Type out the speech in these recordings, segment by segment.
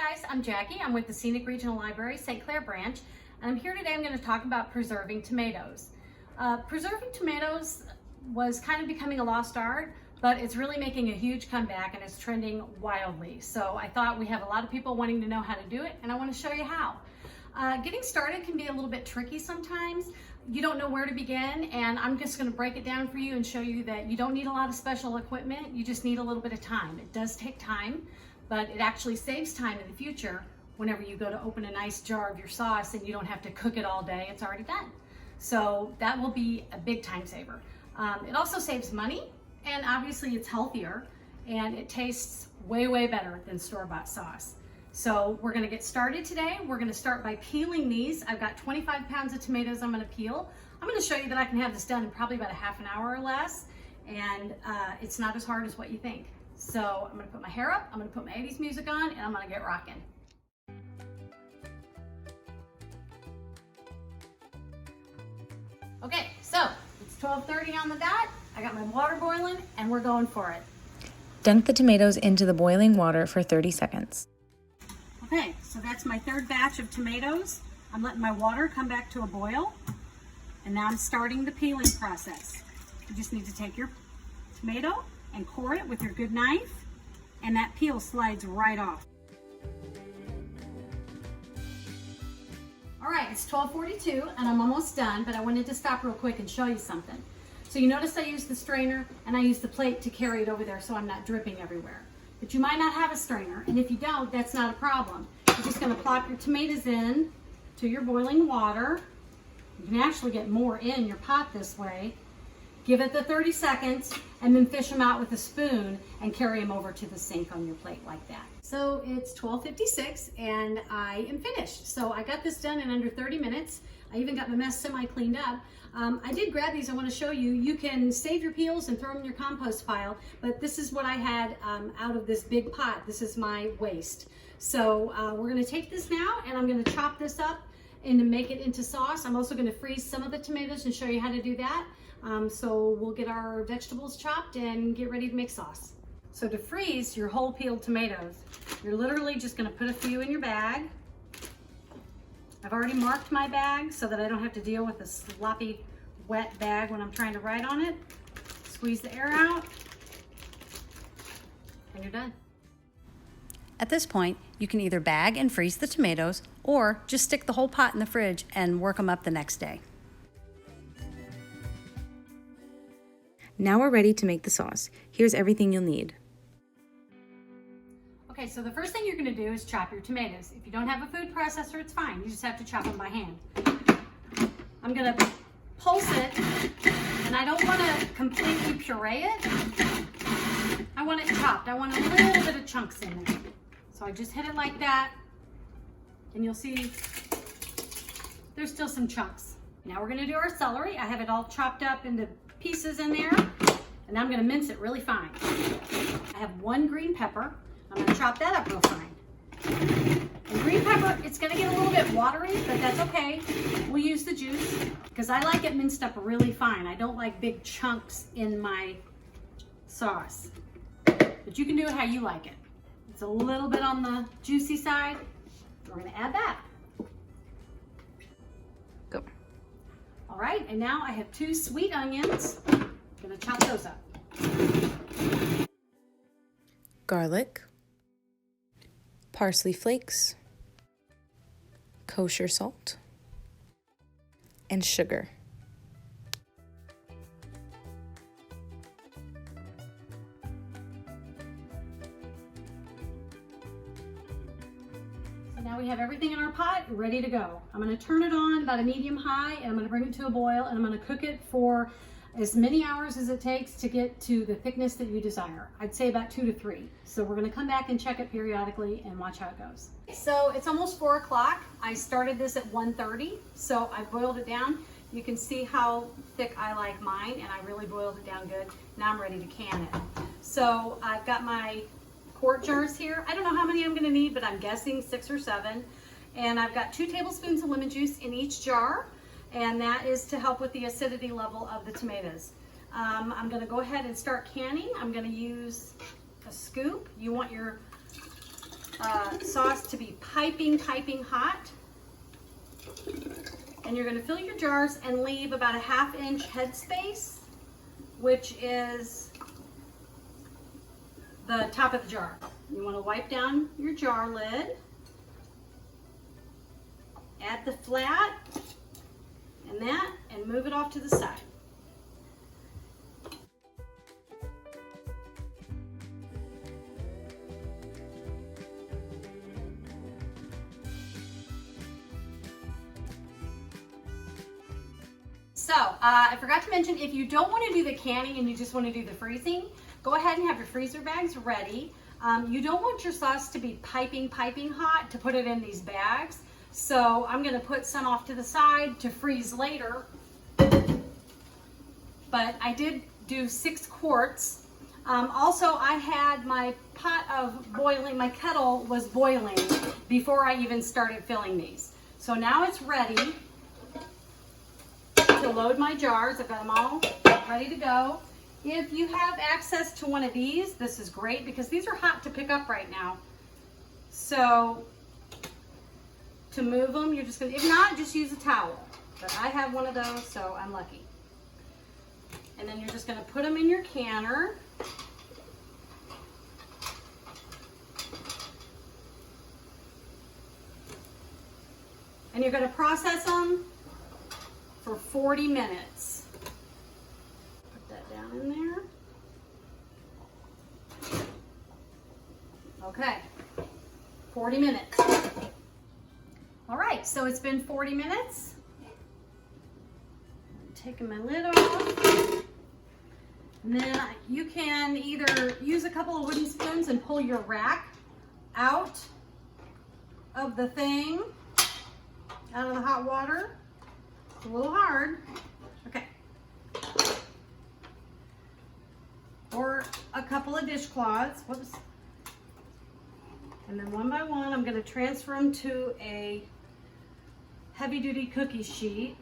guys, I'm Jackie. I'm with the Scenic Regional Library, St. Clair branch, and I'm here today. I'm going to talk about preserving tomatoes. Preserving tomatoes was kind of becoming a lost art, but it's really making a huge comeback and it's trending wildly. So I thought we have a lot of people wanting to know how to do it, and I want to show you how. Getting started can be a little bit tricky sometimes. You don't know where to begin, and I'm just going to break it down for you and show you that you don't need a lot of special equipment. You just need a little bit of time. It does take time, but it actually saves time in the future whenever you go to open a nice jar of your sauce and you don't have to cook it all day. It's already done. So that will be a big time saver. It also saves money, and obviously it's healthier, and it tastes way, way better than store-bought sauce. So we're gonna get started today. We're gonna start by peeling these. I've got 25 pounds of tomatoes I'm gonna peel. I'm gonna show you that I can have this done in probably about a half an hour or less, and it's not as hard as what you think. So I'm gonna put my hair up, I'm gonna put my 80s music on, and I'm gonna get rocking. Okay, so it's 12:30 on the dot. I got my water boiling, and we're going for it. Dunk the tomatoes into the boiling water for 30 seconds. Okay, so that's my third batch of tomatoes. I'm letting my water come back to a boil, and now I'm starting the peeling process. You just need to take your tomato and core it with your good knife, and that peel slides right off. All right, it's 12:42 and I'm almost done, but I wanted to stop real quick and show you something. So you notice I used the strainer and I used the plate to carry it over there so I'm not dripping everywhere. But you might not have a strainer, and if you don't, that's not a problem. You're just gonna plop your tomatoes in to your boiling water. You can actually get more in your pot this way. Give it the 30 seconds and then fish them out with a spoon and carry them over to the sink on your plate like that. So it's 12:56 and I am finished. So I got this done in under 30 minutes. I even got my mess semi cleaned up. I did grab these. I want to show you. You can save your peels and throw them in your compost pile, but this is what I had out of this big pot. This is my waste. So we're going to take this now and I'm going to chop this up and to make it into sauce. I'm also going to freeze some of the tomatoes and show you how to do that. So we'll get our vegetables chopped and get ready to make sauce. So to freeze your whole peeled tomatoes, you're literally just going to put a few in your bag. I've already marked my bag so that I don't have to deal with a sloppy, wet bag when I'm trying to write on it. Squeeze the air out, and you're done. At this point, you can either bag and freeze the tomatoes or just stick the whole pot in the fridge and work them up the next day. Now we're ready to make the sauce. Here's everything you'll need. Okay, so the first thing you're gonna do is chop your tomatoes. If you don't have a food processor, it's fine. You just have to chop them by hand. I'm gonna pulse it, and I don't wanna completely puree it. I want it chopped. I want a little bit of chunks in there. So I just hit it like that, and you'll see there's still some chunks. Now we're gonna do our celery. I have it all chopped up into pieces in there, and I'm gonna mince it really fine. I have one green pepper. I'm gonna chop that up real fine. And green pepper, it's gonna get a little bit watery, but that's okay. We'll use the juice, because I like it minced up really fine. I don't like big chunks in my sauce. But you can do it how you like it. It's a little bit on the juicy side. We're gonna add that. Go. All right, and now I have 2 sweet onions. I'm gonna chop those up. Garlic, parsley flakes, kosher salt, and sugar. So now we have everything in our pot ready to go. I'm going to turn it on about a medium high, and I'm going to bring it to a boil, and I'm going to cook it for as many hours as it takes to get to the thickness that you desire. I'd say about 2 to 3. So we're going to come back and check it periodically and watch how it goes. So it's almost 4 o'clock. I started this at 1:30, so I boiled it down. You can see how thick I like mine, and I really boiled it down good. Now I'm ready to can it. So I've got my quart jars here. I don't know how many I'm going to need, but I'm guessing 6 or 7. And I've got 2 tablespoons of lemon juice in each jar, and that is to help with the acidity level of the tomatoes. I'm going to go ahead and start canning. I'm going to use a scoop. You want your sauce to be piping hot. And you're going to fill your jars and leave about a 1/2 inch headspace, which is the top of the jar. You want to wipe down your jar lid, add the flat and that, and move it off to the side. So, I forgot to mention, if you don't want to do the canning and you just want to do the freezing, go ahead and have your freezer bags ready. You don't want your sauce to be piping hot to put it in these bags. So I'm going to put some off to the side to freeze later. But I did do 6 quarts. Also, I had my pot of boiling, my kettle was boiling before I even started filling these. So now it's ready to load my jars. I've got them all ready to go. If you have access to one of these, this is great because these are hot to pick up right now. So to move them, you're just gonna, if not, just use a towel. But I have one of those, so I'm lucky. And then you're just gonna put them in your canner. And you're gonna process them for 40 minutes. Put that down in there. Okay, 40 minutes. All right, so it's been 40 minutes. I'm taking my lid off. And then you can either use a couple of wooden spoons and pull your rack out of the thing, out of the hot water. It's a little hard. Okay. Or a couple of dishcloths. Whoops. And then one by one, I'm going to transfer them to a heavy-duty cookie sheet.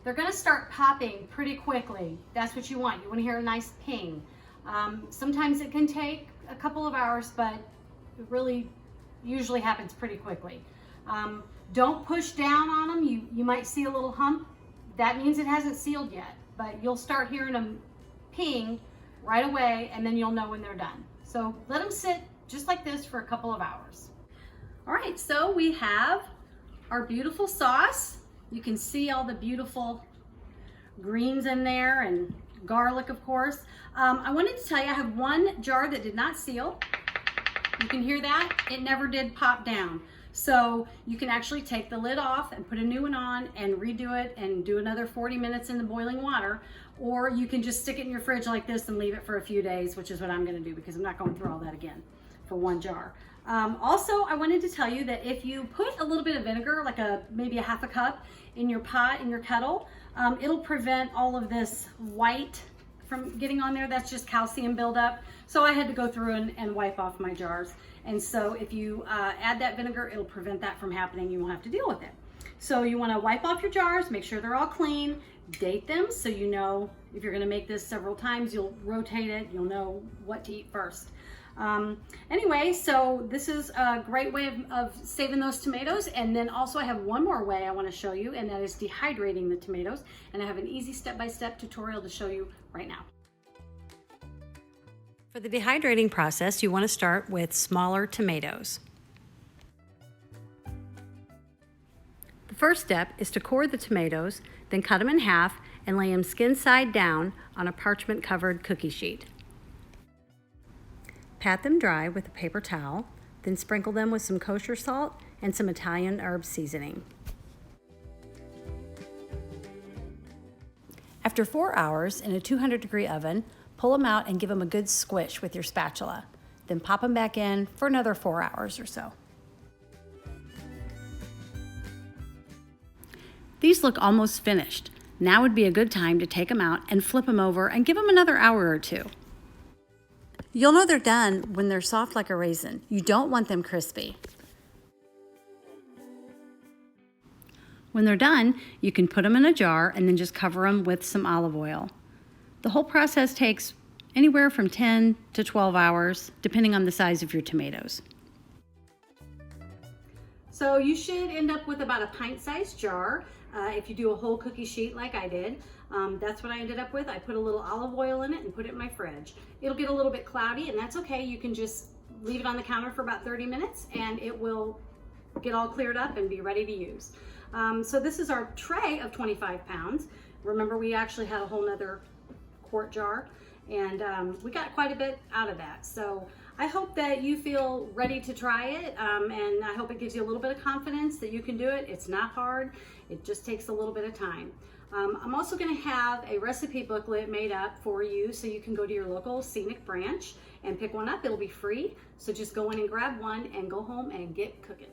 They're going to start popping pretty quickly. That's what you want. You want to hear a nice ping. Sometimes it can take a couple of hours, but it really usually happens pretty quickly. Don't push down on them. You might see a little hump. That means it hasn't sealed yet, but you'll start hearing them ping right away, and then you'll know when they're done. So let them sit just like this for a couple of hours. All right, so we have our beautiful sauce. You can see all the beautiful greens in there and garlic, of course. I wanted to tell you, I have one jar that did not seal. You can hear that? It never did pop down. So you can actually take the lid off and put a new one on and redo it and do another 40 minutes in the boiling water. Or you can just stick it in your fridge like this and leave it for a few days, which is what I'm gonna do because I'm not going through all that again for one jar. Also, I wanted to tell you that if you put a little bit of vinegar, like maybe a 1/2 cup in your pot, in your kettle, it'll prevent all of this white from getting on there. That's just calcium buildup. So I had to go through and wipe off my jars. And so if you add that vinegar, it'll prevent that from happening. You won't have to deal with it. So you want to wipe off your jars, make sure they're all clean, date them so you know if you're going to make this several times, you'll rotate it, you'll know what to eat first. Anyway, so this is a great way of saving those tomatoes. And then also I have one more way I want to show you, and that is dehydrating the tomatoes. And I have an easy step-by-step tutorial to show you right now. For the dehydrating process, you want to start with smaller tomatoes. The first step is to core the tomatoes, then cut them in half and lay them skin side down on a parchment-covered cookie sheet. Pat them dry with a paper towel, then sprinkle them with some kosher salt and some Italian herb seasoning. After 4 hours in a 200-degree oven, pull them out and give them a good squish with your spatula. Then pop them back in for another 4 hours or so. These look almost finished. Now would be a good time to take them out and flip them over and give them another hour or two. You'll know they're done when they're soft like a raisin. You don't want them crispy. When they're done, you can put them in a jar and then just cover them with some olive oil. The whole process takes anywhere from 10 to 12 hours, depending on the size of your tomatoes. So you should end up with about a pint-sized jar if you do a whole cookie sheet like I did. That's what I ended up with. I put a little olive oil in it and put it in my fridge. It'll get a little bit cloudy, and that's okay. You can just leave it on the counter for about 30 minutes and it will get all cleared up and be ready to use. So this is our tray of 25 pounds. Remember, we actually had a whole nother quart jar, and we got quite a bit out of that. So I hope that you feel ready to try it, and I hope it gives you a little bit of confidence that you can do it. It's not hard. It just takes a little bit of time. I'm also going to have a recipe booklet made up for you so you can go to your local scenic branch and pick one up. It'll be free. So just go in and grab one and go home and get cooking.